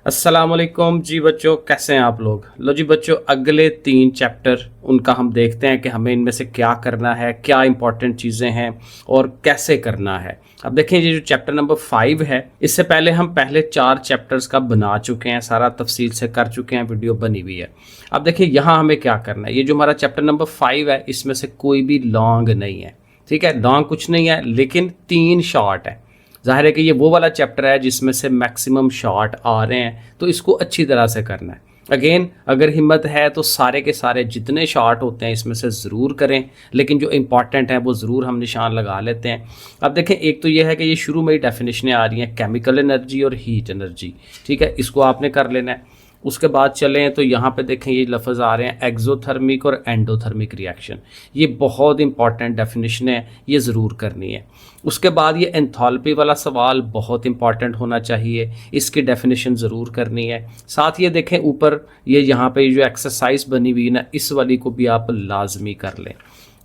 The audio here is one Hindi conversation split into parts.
अस्सलामुअलैकुम जी बच्चों, कैसे हैं आप लोग। लो जी बच्चों, अगले 3 चैप्टर उनका हम देखते हैं कि हमें इनमें से क्या करना है, क्या इंपॉर्टेंट चीज़ें हैं और कैसे करना है। अब देखें, ये जो चैप्टर नंबर 5 है, इससे पहले हम पहले 4 चैप्टर्स का बना चुके हैं, सारा तफसील से कर चुके हैं, वीडियो बनी हुई है। अब देखिए यहाँ हमें क्या करना है। ये जो हमारा चैप्टर नंबर 5 है, इसमें से कोई भी लॉन्ग नहीं है, ठीक है। लॉन्ग कुछ नहीं है, लेकिन 3 शॉर्ट है। ज़ाहिर है कि ये वो वाला चैप्टर है जिसमें से मैक्सिमम शॉर्ट आ रहे हैं, तो इसको अच्छी तरह से करना है। अगेन, अगर हिम्मत है तो सारे के सारे जितने शॉर्ट होते हैं इसमें से ज़रूर करें, लेकिन जो इंपॉर्टेंट है वो ज़रूर हम निशान लगा लेते हैं। अब देखें, एक तो ये है कि ये शुरू में ही डेफिनेशनें आ रही हैं, केमिकल एनर्जी और हीट एनर्जी, ठीक है, इसको आपने कर लेना है। उसके बाद चलें तो यहाँ पे देखें, ये लफ्ज़ आ रहे हैं एक्जोथर्मिक और एंडोथर्मिक रिएक्शन। ये बहुत इंपॉर्टेंट डेफिनेशन है, ये ज़रूर करनी है। उसके बाद ये एंथैल्पी वाला सवाल बहुत इंपॉर्टेंट होना चाहिए, इसकी डेफिनेशन ज़रूर करनी है। साथ ये देखें ऊपर, ये यहाँ पे जो एक्सरसाइज बनी हुई है ना, इस वाली को भी आप लाजमी कर लें।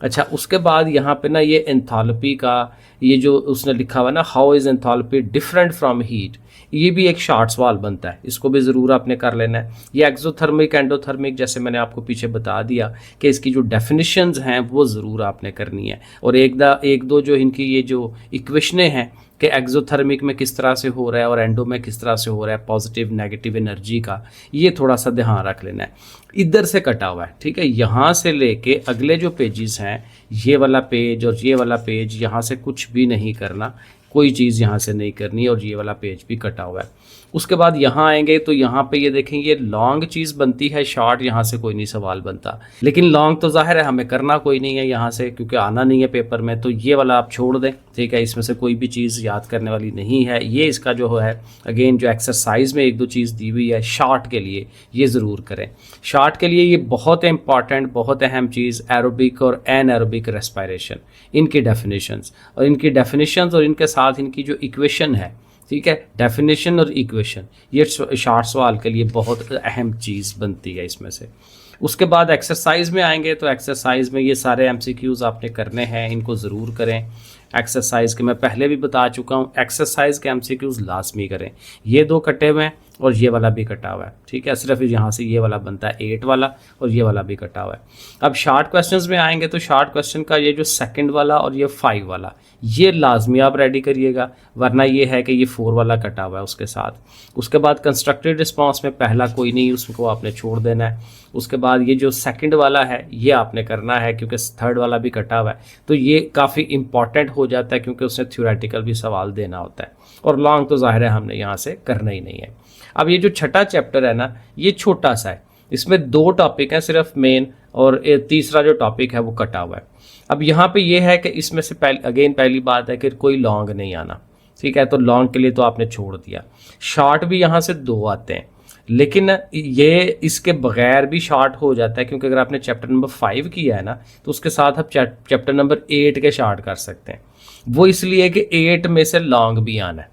अच्छा, उसके बाद यहाँ पे ना ये एंथैल्पी का ये जो उसने लिखा हुआ ना, how is enthalpy different from heat, ये भी एक शॉर्ट सवाल बनता है, इसको भी ज़रूर आपने कर लेना है। ये एक्सोथर्मिक एंडोथर्मिक, जैसे मैंने आपको पीछे बता दिया कि इसकी जो डेफिनेशंस हैं वो ज़रूर आपने करनी है। और एक दो जो इनकी ये जो इक्वेशनें हैं कि एक्सोथर्मिक में किस तरह से हो रहा है और एंडो में किस तरह से हो रहा है, पॉजिटिव नेगेटिव एनर्जी का, ये थोड़ा सा ध्यान रख लेना है। इधर से कटा हुआ है, ठीक है, यहाँ से लेके अगले जो पेजेस हैं, ये वाला पेज और ये वाला पेज, यहाँ से कुछ भी नहीं करना, कोई चीज़ यहाँ से नहीं करनी, और ये वाला पेज भी कटा हुआ है। उसके बाद यहाँ आएंगे तो यहाँ पे ये देखें, ये लॉन्ग चीज़ बनती है, शॉर्ट यहाँ से कोई नहीं सवाल बनता। लेकिन लॉन्ग तो जाहिर है हमें करना कोई नहीं है यहाँ से, क्योंकि आना नहीं है पेपर में, तो ये वाला आप छोड़ दें, ठीक है। इसमें से कोई भी चीज़ याद करने वाली नहीं है। ये इसका जो है, अगेन जो एक्सरसाइज में एक दो चीज़ दी हुई है शॉर्ट के लिए, ये ज़रूर करें। शॉर्ट के लिए ये बहुत इंपॉर्टेंट, बहुत अहम चीज़, एरोबिक और एनएरोबिक रेस्पिरेशन, इनकी डेफिनेशंस और इनके साथ इनकी जो इक्वेशन है, ठीक है, डेफिनेशन और इक्वेशन, ये शॉर्ट सवाल के लिए बहुत अहम चीज़ बनती है इसमें से। उसके बाद एक्सरसाइज में आएंगे तो एक्सरसाइज में ये सारे एमसीक्यूज़ आपने करने हैं, इनको ज़रूर करें। एक्सरसाइज के मैं पहले भी बता चुका हूँ, एक्सरसाइज के एमसीक्यूज़ लाजमी करें। ये 2 कटे हुए हैं और ये वाला भी कटा हुआ है, ठीक है, सिर्फ यहाँ से ये वाला बनता है 8 वाला, और ये वाला भी कटा हुआ है। अब शॉर्ट क्वेश्चंस में आएंगे तो शॉर्ट क्वेश्चन का ये जो सेकंड वाला और ये 5 वाला, ये लाजमी आप रेडी करिएगा, वरना ये है कि ये 4 वाला कटा हुआ है उसके साथ। उसके बाद कंस्ट्रक्टेड रिस्पॉन्स में पहला कोई नहीं, उसको आपने छोड़ देना है। उसके बाद ये जो सेकंड वाला है ये आपने करना है, क्योंकि थर्ड वाला भी कटा हुआ है, तो ये काफ़ी इंपॉर्टेंट हो जाता है, क्योंकि उसने थ्योरेटिकल भी सवाल देना होता है। और लॉन्ग तो ज़ाहिर है हमने यहाँ से करना ही नहीं है। अब ये जो छठा चैप्टर है ना, ये छोटा सा है, इसमें 2 टॉपिक हैं सिर्फ मेन, और तीसरा जो टॉपिक है वो कटा हुआ है। अब यहाँ पे ये है कि इसमें से पहली बात है कि कोई लॉन्ग नहीं आना, ठीक है, तो लॉन्ग के लिए तो आपने छोड़ दिया। शॉर्ट भी यहाँ से 2 आते हैं, लेकिन ये इसके बगैर भी शॉर्ट हो जाता है, क्योंकि अगर आपने चैप्टर नंबर 5 किया है ना, तो उसके साथ आप चैप्टर नंबर 8 के शॉर्ट कर सकते हैं। वो इसलिए कि 8 में से लॉन्ग भी आना है,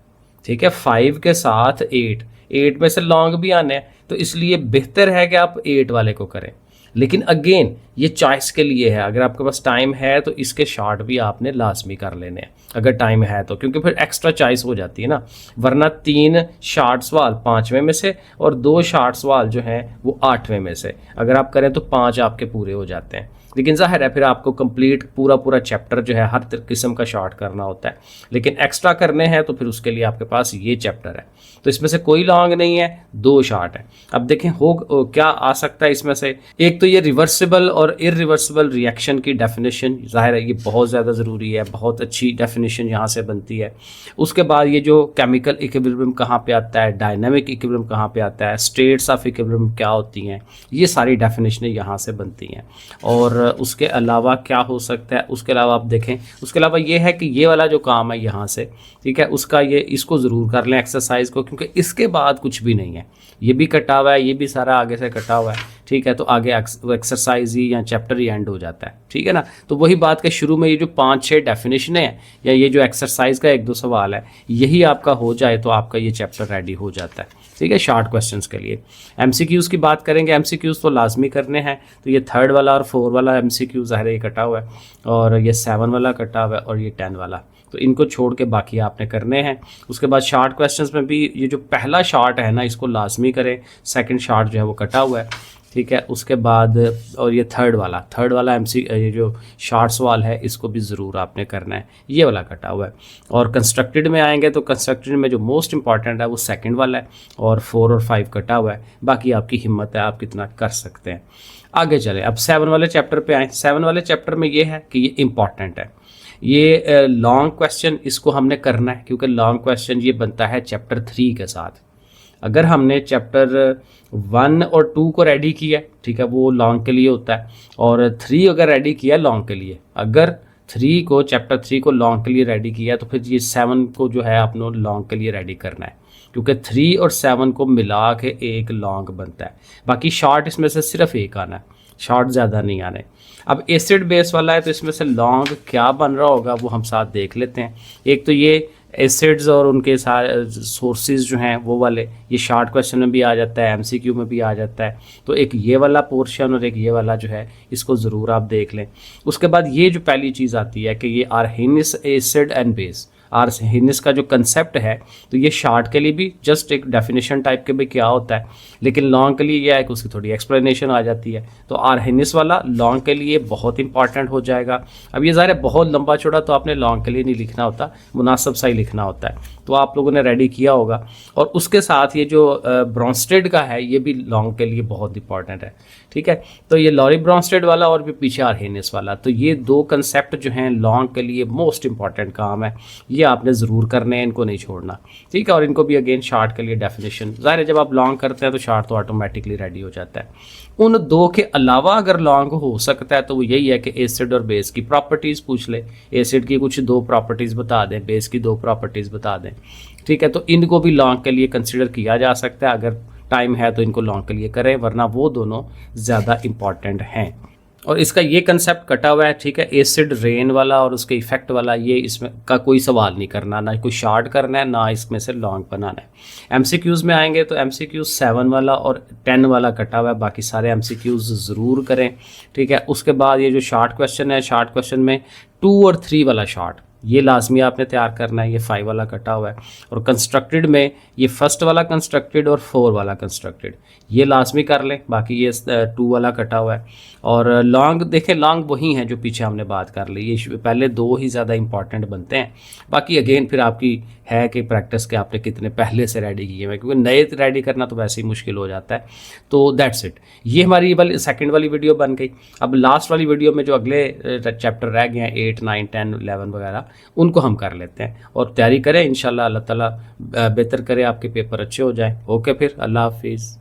ठीक है, 5 के साथ 8 में से लॉन्ग भी आने हैं, तो इसलिए बेहतर है कि आप 8 वाले को करें। लेकिन अगेन ये चॉइस के लिए है, अगर आपके पास टाइम है तो इसके शॉर्ट भी आपने लाजमी कर लेने हैं, अगर टाइम है तो, क्योंकि फिर एक्स्ट्रा चॉइस हो जाती है ना। वरना 3 शॉर्ट सवाल 5वें में से और 2 शॉर्ट सवाल जो हैं वो 8वें में से, अगर आप करें तो 5 आपके पूरे हो जाते हैं। लेकिन ज़ाहिर है फिर आपको कंप्लीट पूरा चैप्टर जो है हर किस्म का शॉर्ट करना होता है, लेकिन एक्स्ट्रा करने हैं तो फिर उसके लिए आपके पास ये चैप्टर है। तो इसमें से कोई लॉन्ग नहीं है, 2 शॉर्ट है। अब देखें क्या आ सकता है इसमें से। एक तो ये रिवर्सिबल और इरिवर्सिबल रिएक्शन की डेफिनेशन, ज़ाहिर है ये बहुत ज़्यादा ज़रूरी है, बहुत अच्छी डेफिनेशन यहाँ से बनती है। उसके बाद ये जो केमिकल इक्विलिब्रियम कहाँ पे आता है, डायनामिक इक्विलिब्रियम कहाँ पे आता है, स्टेट्स ऑफ इक्विलिब्रियम क्या होती हैं, ये सारी डेफिनेशनें यहाँ से बनती हैं। और उसके अलावा क्या हो सकता है, उसके अलावा आप देखें, उसके अलावा ये है कि ये वाला जो काम है यहाँ से, ठीक है, उसका ये इसको ज़रूर कर लें एक्सरसाइज को, क्योंकि इसके बाद कुछ भी नहीं है, ये भी कटा हुआ है, ये भी सारा आगे से कटा हुआ है, ठीक है, तो आगे एक्सरसाइज ही या चैप्टर ही एंड हो जाता है, ठीक है ना। तो वही बात के शुरू में ये जो 5-6 डेफिनेशन है या ये जो एक्सरसाइज का 1-2 सवाल है, यही आपका हो जाए तो आपका ये चैप्टर रेडी हो जाता है, ठीक है, शॉर्ट क्वेश्चंस के लिए। एमसीक्यूज़ की बात करेंगे, एमसीक्यूज़ तो लाजमी करने हैं, तो ये 3rd वाला और 4 वाला एमसीक्यू ज़ाहिर है कटा हुआ है, और ये 7 वाला कटा हुआ है, और ये 10 वाला, तो इनको छोड़ के बाकी आपने करने हैं। उसके बाद शार्ट क्वेश्चंस में भी ये जो पहला शार्ट है ना इसको लाजमी करें, सेकंड शार्ट जो है वो कटा हुआ है, ठीक है। उसके बाद और ये थर्ड वाला ये जो शार्ट सवाल है इसको भी ज़रूर आपने करना है, ये वाला कटा हुआ है। और कंस्ट्रक्टेड में आएंगे तो कंस्ट्रक्टेड में जो मोस्ट इंपॉर्टेंट है वो सेकंड वाला है, और 4 और 5 कटा हुआ है। बाकी आपकी हिम्मत है, आप कितना कर सकते हैं। आगे चले, अब 7 वाले चैप्टर पे आए। 7 वाले चैप्टर में ये है कि ये इंपॉर्टेंट है, ये लॉन्ग क्वेश्चन इसको हमने करना है, क्योंकि लॉन्ग क्वेश्चन ये बनता है चैप्टर 3 के साथ। अगर हमने चैप्टर 1 और 2 को रेडी किया, ठीक है, वो लॉन्ग के लिए होता है, और 3 अगर रेडी किया लॉन्ग के लिए, अगर चैप्टर 3 को लॉन्ग के लिए रेडी किया तो फिर ये 7 को जो है आपने लॉन्ग के लिए रेडी करना है, क्योंकि 3 और 7 को मिला के एक लॉन्ग बनता है। बाकी शॉर्ट इसमें से सिर्फ एक आना है, शॉर्ट ज़्यादा नहीं आने। अब एसिड बेस वाला है तो इसमें से लॉन्ग क्या बन रहा होगा वो हम साथ देख लेते हैं। एक तो ये एसिड्स और उनके सारे सोर्सेज जो हैं वो वाले, ये शॉर्ट क्वेश्चन में भी आ जाता है, एमसीक्यू में भी आ जाता है। तो एक ये वाला पोर्शन और एक ये वाला जो है इसको ज़रूर आप देख लें। उसके बाद ये जो पहली चीज़ आती है कि ये arsenic acid and base, arsenic का जो कंसेप्ट है, तो ये शॉर्ट के लिए भी जस्ट एक डेफिनेशन टाइप के भी क्या होता है, लेकिन लॉन्ग के लिए यह है कि उसकी थोड़ी एक्सप्लेनेशन आ जाती है। तो आर्सेनिक वाला लॉन्ग के लिए बहुत इंपॉर्टेंट हो जाएगा। अब ये ज़ाहिर है बहुत लंबा चौड़ा तो आपने लॉन्ग के लिए नहीं लिखना होता, मुनासिब सा ही लिखना होता है, तो आप लोगों ने रेडी किया होगा। और उसके साथ ये जो ब्रॉन्स्टेड का है ये भी लॉन्ग के लिए बहुत इंपॉर्टेंट है, ठीक है। तो ये लॉरी ब्रॉन्स्टेड वाला और भी पीछे आर्सेनिक वाला, तो ये 2 कंसेप्ट जो हैं लॉन्ग के लिए मोस्ट इंपॉर्टेंट काम है, ये आपने ज़रूर करने हैं, इनको नहीं छोड़ना, ठीक है। और इनको भी अगेन शार्ट के लिए डेफिनेशन, ज़ाहिर है जब आप लॉन्ग करते हैं तो शार्ट तो ऑटोमेटिकली रेडी हो जाता है। उन 2 के अलावा अगर लॉन्ग हो सकता है तो वो यही है कि एसिड और बेस की प्रॉपर्टीज़ पूछ ले, एसिड की कुछ 2 प्रॉपर्टीज़ बता दें, बेस की 2 प्रॉपर्टीज़ बता दें, ठीक है। तो इनको भी लॉन्ग के लिए कंसिडर किया जा सकता है, अगर टाइम है तो इनको लॉन्ग के लिए करें, वरना वो दोनों ज़्यादा इंपॉर्टेंट हैं। और इसका ये कंसेप्ट कटा हुआ है, ठीक है, एसिड रेन वाला और उसके इफेक्ट वाला, ये इसमें का कोई सवाल नहीं करना, ना कोई शार्ट करना है, ना इसमें से लॉन्ग बनाना है। एमसीक्यूज़ में आएंगे तो एमसीक्यूज़ 7 वाला और 10 वाला कटा हुआ है, बाकी सारे एमसीक्यूज़ ज़रूर करें, ठीक है। उसके बाद ये जो शार्ट क्वेश्चन है, शार्ट क्वेश्चन में 2 और 3 वाला शार्ट ये लाजमी आपने तैयार करना है, ये 5 वाला कटा हुआ है। और कंस्ट्रक्टेड में ये फर्स्ट वाला कंस्ट्रक्टेड और 4 वाला कंस्ट्रक्टेड ये लाजमी कर लें, बाकी ये 2 वाला कटा हुआ है। और लॉन्ग देखें, लॉन्ग वही हैं जो पीछे हमने बात कर ली, ये पहले 2 ही ज़्यादा इंपॉर्टेंट बनते हैं, बाकी अगेन फिर आपकी है कि प्रैक्टिस के आपने कितने पहले से रेडी किए हैं, क्योंकि नए रेडी करना तो वैसे ही मुश्किल हो जाता है। तो दैट्स इट, ये हमारी सेकंड वाली वीडियो बन गई। अब लास्ट वाली वीडियो में जो अगले चैप्टर रह गए हैं 8, 9, 10, 11 वगैरह, उनको हम कर लेते हैं और तैयारी करें। इंशाल्लाह अल्लाह ताला बेहतर करे, आपके पेपर अच्छे हो जाएं। ओके, फिर अल्लाह हाफिज़।